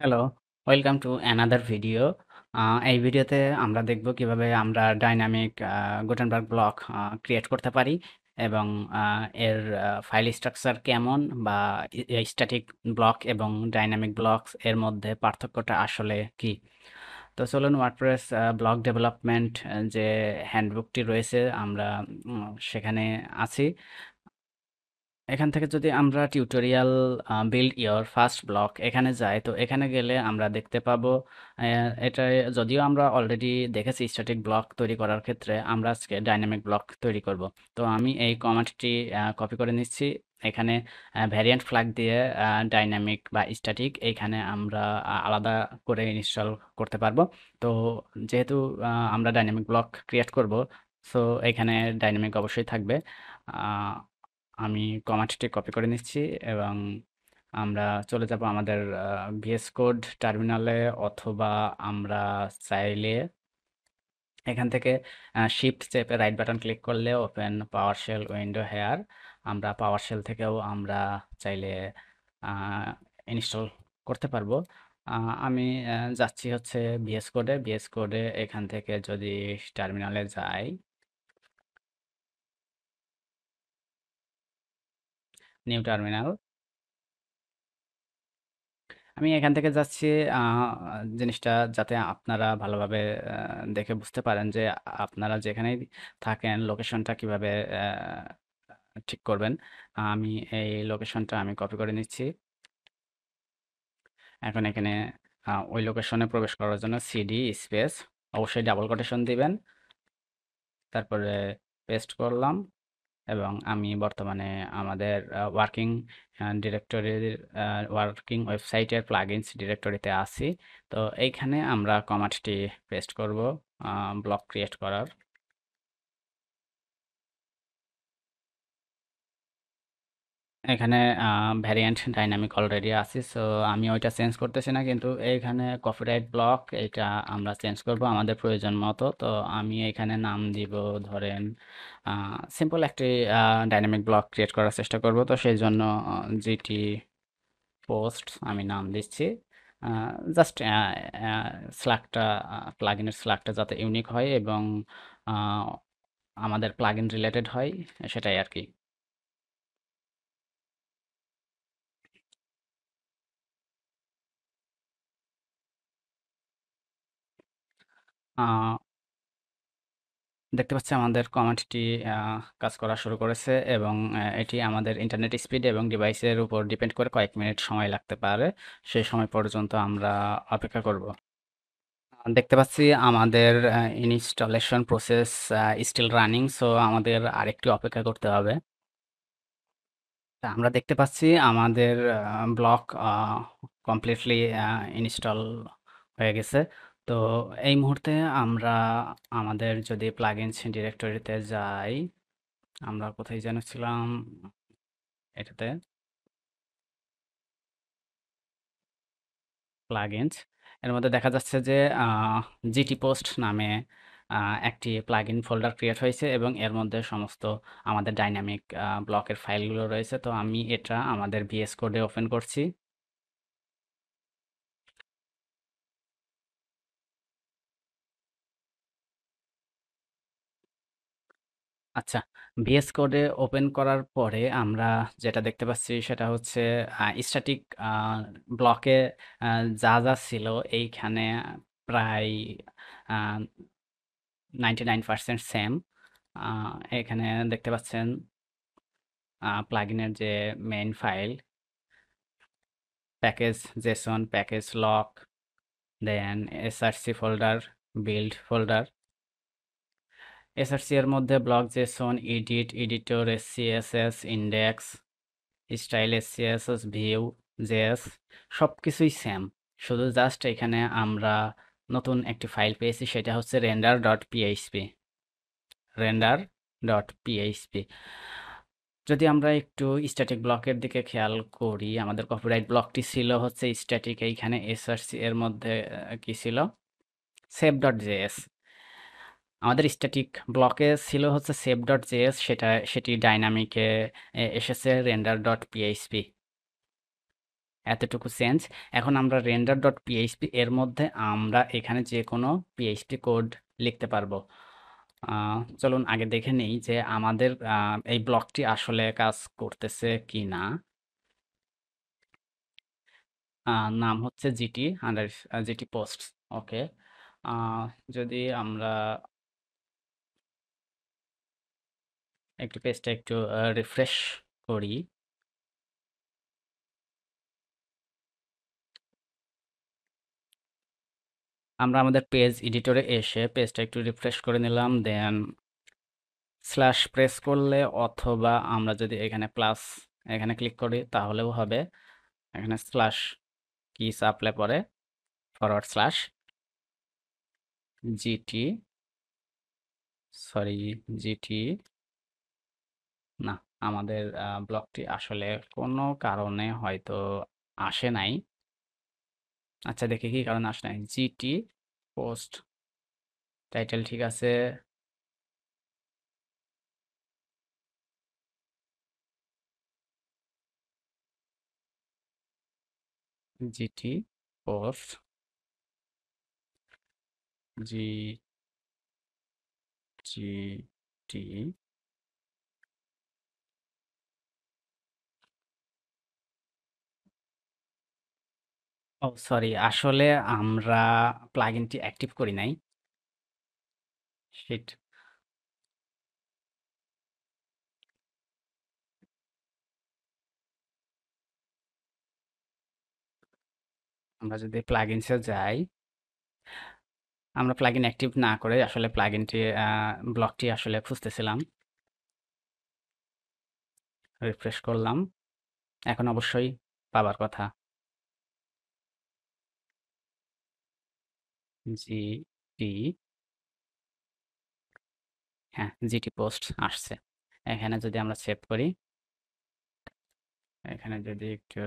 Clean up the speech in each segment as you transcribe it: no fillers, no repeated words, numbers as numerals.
Hello, welcome to another video. এই ভিডিওতে আমরা দেখব কিভাবে আমরা ডাইনামিক গুটেনবার্গ ব্লক ক্রিয়েট করতে পারি এবং এর ফাইল স্ট্রাকচার কেমন বা স্ট্যাটিক ব্লক এবং ডাইনামিক ব্লকস এর মধ্যে পার্থক্যটা আসলে কি। তো চলুন ওয়ার্ডপ্রেস ব্লক ডেভেলপমেন্ট যে হ্যান্ডবুকটি রয়েছে আমরা সেখানে আছি। এখান থেকে যদি আমরা tutorial build your first block এখানে যাই, তো এখানে গেলে আমরা দেখতে পাবো এটা যদিও আমরা অলরেডি দেখেছি স্ট্যাটিক ব্লক তৈরি করার ক্ষেত্রে, আমরা আজকে ডাইনামিক ব্লক তৈরি করব। তো আমি এই কমান্ডটি কপি করে নিচ্ছি। এখানে ভ্যারিয়েন্ট ফ্ল্যাগ দিয়ে ডাইনামিক বা স্ট্যাটিক এইখানে আমরা আলাদা করে ইনস্টল করতে পারবো। তো যেহেতু আমরা ডাইনামিক ব্লক ক্রিয়েট করব, সো এখানে ডাইনামিক অবশ্যই থাকবে। আহ, আমি কমান্ডটি কপি করে নিচ্ছি এবং আমরা চলে যাব আমাদের ভিএস কোড টার্মিনালে, অথবা আমরা চাইলে এখান থেকে শিফট চেপে রাইট বাটন ক্লিক করলে ওপেন পাওয়ার শেল উইন্ডো হেয়ার, আমরা পাওয়ার শেল থেকেও আমরা চাইলে ইনস্টল করতে পারবো। আমি যাচ্ছি হচ্ছে ভিএস কোডে এখান থেকে যদি টার্মিনালে যাই, নিউ টার্মিনাল, আমি এখান থেকে যাচ্ছি আ জিনিসটা যাতে আপনারা ভালোভাবে দেখে বুঝতে পারেন যে আপনারা যেখানেই থাকেন লোকেশনটা কিভাবে ঠিক করবেন। আমি এই লোকেশনটা আমি কপি করে নিচ্ছি। এখন এখানে ওই লোকেশনে প্রবেশ করার জন্য সিডি স্পেস অবশ্যই ডাবল কোটেশন দিবেন। তারপরে পেস্ট করলাম এবং আমি বর্তমানে আমাদের ওয়ার্কিং ডিরেক্টরির ওয়ার্কিং ওয়েবসাইটের প্লাগইনস ডিরেক্টরিতে আছি। তো এইখানে আমরা কমান্ডটি পেস্ট করব ব্লক ক্রিয়েট করার। এখানে ভ্যারিয়েন্ট ডাইনামিক অলরেডি আছে, সো আমি ওইটা চেঞ্জ করতেছি না, কিন্তু এইখানে কপিরাইট ব্লক এইটা আমরা চেঞ্জ করব আমাদের প্রয়োজন মতো। তো আমি এখানে নাম দিব ধরেন সিম্পল একটি ডাইনামিক ব্লক ক্রিয়েট করার চেষ্টা করব। তো সেই জন্য জিটি পোস্ট আমি নাম দিচ্ছি। জাস্ট স্ল্যাকটা প্লাগইনের স্ল্যাকটা যাতে ইউনিক হয় এবং আহ, আমাদের প্লাগইন রিলেটেড হয়, সেটাই আর কি। আহ, দেখতে পাচ্ছি আমাদের কমান্ডটি কাজ করা শুরু করেছে এবং এটি আমাদের ইন্টারনেট স্পিড এবং ডিভাইসের উপর ডিপেন্ড করে কয়েক মিনিট সময় লাগতে পারে। সেই সময় পর্যন্ত আমরা অপেক্ষা করব। দেখতে পাচ্ছি আমাদের installation process still running, so আমাদের আরেকটু অপেক্ষা করতে হবে। তা আমরা দেখতে পাচ্ছি আমাদের ব্লক কমপ্লিটলি ইনস্টল হয়ে গেছে। তো এই মুহূর্তে আমরা আমাদের যদি প্লাগইনস ডিরেক্টরিতে যাই, আমরা কোথায় যেন ছিলাম, এটাতে প্লাগইনস, এর মধ্যে দেখা যাচ্ছে যে জিটি পোস্ট নামে একটি প্লাগইন ফোল্ডার ক্রিয়েট হয়েছে এবং এর মধ্যে সমস্ত আমাদের ডাইনামিক ব্লকের ফাইলগুলো রয়েছে। তো আমি এটা আমাদের ভিএস কোডে ওপেন করছি। আচ্ছা, ভিএস কোডে ওপেন করার পরে আমরা যেটা দেখতে পাচ্ছি সেটা হচ্ছে স্ট্যাটিক ব্লকে যা ছিল এইখানে প্রায় 99% সেম। এখানে দেখতে পাচ্ছেন প্লাগইনের যে main file, package JSON, package lock, then SRC folder, build folder. SRC এর মধ্যে block JSON, edit, editor, SCSS, index, style, SCSS, view, JS সবকিছুই সেম। শুধু জাস্ট এখানে আমরা নতুন একটি ফাইল পেয়েছি, সেটা হচ্ছে render.php। render.php। যদি আমরা একটু স্ট্যাটিক ব্লকের দিকে খেয়াল করি, আমাদের কপিরাইট ব্লকটি ছিল হচ্ছে স্ট্যাটিক, এইখানে এসআরসি এর মধ্যে কি ছিল, সেভ.js। আমাদের স্ট্যাটিক ব্লকে ছিল হচ্ছে সেভ.js, সেটি ডাইনামিকে এসেছে render.php। এতটুকু চেঞ্জ। এখন আমরা render.php এর মধ্যে আমরা এখানে যে কোনো পিএইচপি কোড লিখতে পারবো। চলুন আগে দেখে নেই যে আমাদের এই ব্লকটি আসলে কাজ করতেছে কি না। নাম হচ্ছে জিটি পোস্ট। ওকে। যদি আমরা একটু পেজটা একটু রিফ্রেশ করি, আমরা আমাদের পেজ এডিটরে এসে পেজটা একটু রিফ্রেশ করে নিলাম, দেন স্ল্যাশ প্রেস করলে অথবা আমরা যদি এখানে প্লাস এখানে ক্লিক করি তাহলেও হবে। এখানে স্ল্যাশ কি চাপলে পরে forward slash GT, sorry, GT না, আমাদের ব্লকটি আসলে কোনো কারণে হয়তো আসে নাই। আচ্ছা, দেখি কি কারণে আসে নাই। জিটি পোস্ট টাইটেল ঠিক আছে। জিটি পোস্ট জি জি টি। ও সরি, আসলে আমরা প্লাগইনটি অ্যাক্টিভ করি নাই। শিট। আমরা যদি প্লাগইনসে যাই, আমরা প্লাগইন অ্যাক্টিভ না করে আসলে প্লাগইনটি ব্লকটি আসলে খুঁজতেছিলাম। রিফ্রেশ করলাম, এখন অবশ্যই পাবার কথা। জিটি, হ্যাঁ, জিটি পোস্ট আসছে। এখানে যদি আমরা সেভ করি, এখানে যদি একটু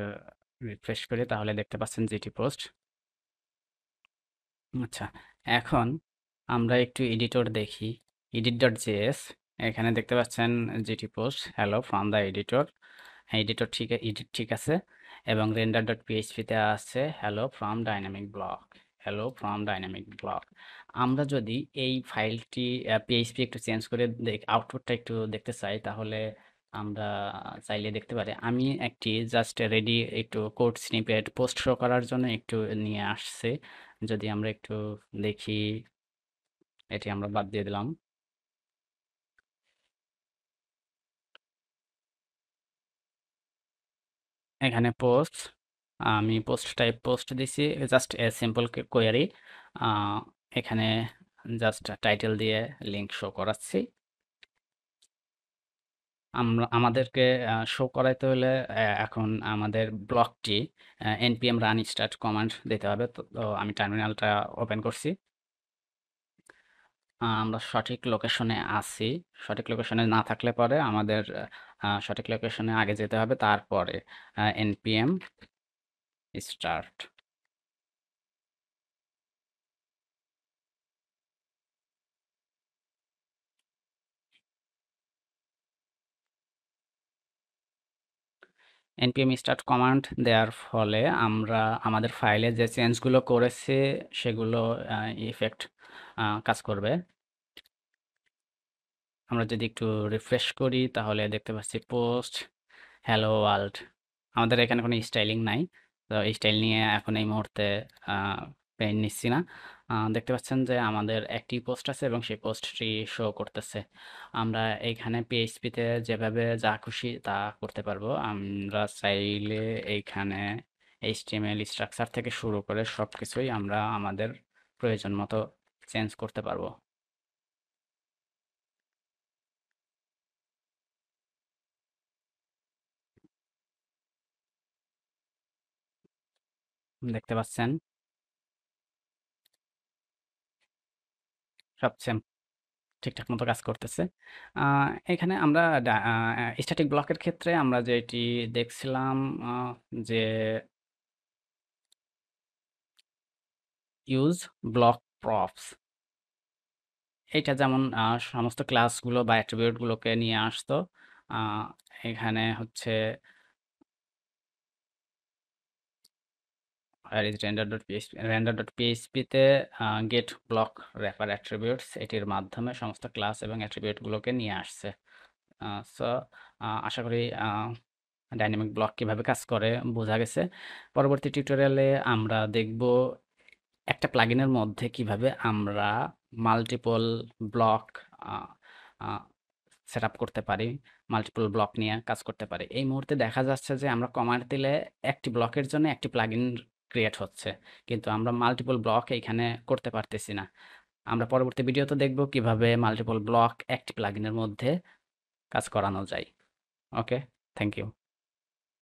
রিফ্রেশ করি তাহলে দেখতে পাচ্ছেন জিটি পোস্ট। আচ্ছা, এখন আমরা একটু এডিটর দেখি। edit.js, এখানে দেখতে পাচ্ছেন GT post hello from the editor. Editor ঠিক, এডিট ঠিক আছে। এবং render.php তে আছে hello from dynamic block, hello from dynamic block. আমরা যদি এই ফাইলটি পিএইচপি একটু চেঞ্জ করে আউটপুটটা একটু দেখতে চাই তাহলে আমরা চাইলে দেখতে পারি। আমি একটি জাস্ট রেডি একটু কোড স্নিপেট পোস্ট শো করার জন্য একটু নিয়ে আসছি। যদি আমরা একটু দেখি, এটি আমরা বাদ দিয়ে দিলাম। এখানে পোস্ট, আমি পোস্ট টাইপ পোস্ট দিছি, জাস্ট এ সিম্পল কোয়েরি। এখানে জাস্ট টাইটেল দিয়ে লিঙ্ক শো করাচ্ছি। আমরা আমাদেরকে শো করাইতে হলে এখন আমাদের ব্লকটি npm রান স্টার্ট কমান্ড দিতে হবে। তো আমি টার্মিনালটা ওপেন করছি। আমরা সঠিক লোকেশনে আছি। সঠিক লোকেশনে না থাকলে পরে আমাদের সঠিক লোকেশনে আগে যেতে হবে, তারপরে npm start. npm start command দেওয়ার ফলে আমরা আমাদের ফাইলে যে চেঞ্জগুলো করেছি সেগুলো ইফেক্ট কাজ করবে। আমরা যদি একটু রিফ্রেশ করি তাহলে দেখতে পাচ্ছি পোস্ট হ্যালো ওয়ার্ল্ড। আমাদের এখানে কোনো স্টাইলিং নাই, তো স্টাইল নিয়ে এখন এই মুহূর্তে পেন নিচ্ছি না। দেখতে পাচ্ছেন যে আমাদের একটি পোস্ট আছে এবং সেই পোস্টটি শো করতেছে। আমরা এইখানে পিএইচপিতে যেভাবে যা খুশি তা করতে পারবো। আমরা চাইলে এইখানে এইচটিএমএল স্ট্রাকচার থেকে শুরু করে সব কিছুই আমরা আমাদের প্রয়োজন মতো চেঞ্জ করতে পারবো। দেখতে পাচ্ছেন সব সেম ঠিকঠাক মতো কাজ করতেছে। আ এখানে আমরা স্ট্যাটিক ব্লকের ক্ষেত্রে আমরা যেটি দেখছিলাম, আ যে ইউজ ব্লক প্রপস, এইটা যেমন সমস্ত ক্লাসগুলো বা অ্যাট্রিবিউট গুলোকে নিয়ে আসতো। আ এখানে হচ্ছে আর ইজ render.php তে গেট ব্লক র্যাপার অ্যাট্রিবিউটস এটির মাধ্যমে সমস্ত ক্লাস এবং অ্যাট্রিবিউটগুলোকে নিয়ে আসছে। সো আশা করি ডাইনামিক ব্লক কিভাবে কাজ করে বোঝা গেছে। পরবর্তী টিউটোরিয়ালে আমরা দেখব একটা প্লাগইনের মধ্যে কিভাবে আমরা মাল্টিপল ব্লক সেট আপ করতে পারি, মাল্টিপল ব্লক নিয়ে কাজ করতে পারি। এই মুহূর্তে দেখা যাচ্ছে যে আমরা কমান্ড দিলে একটি ব্লকের জন্য একটি প্লাগইন ক্রিয়েট হচ্ছে, কিন্তু আমরা মাল্টিপল ব্লক এইখানে করতে পারতেছি না। আমরা পরবর্তী ভিডিওতে দেখব কিভাবে মাল্টিপল ব্লক একটি প্লাগইনের মধ্যে কাজ করানো যায়। ওকে, থ্যাংক ইউ।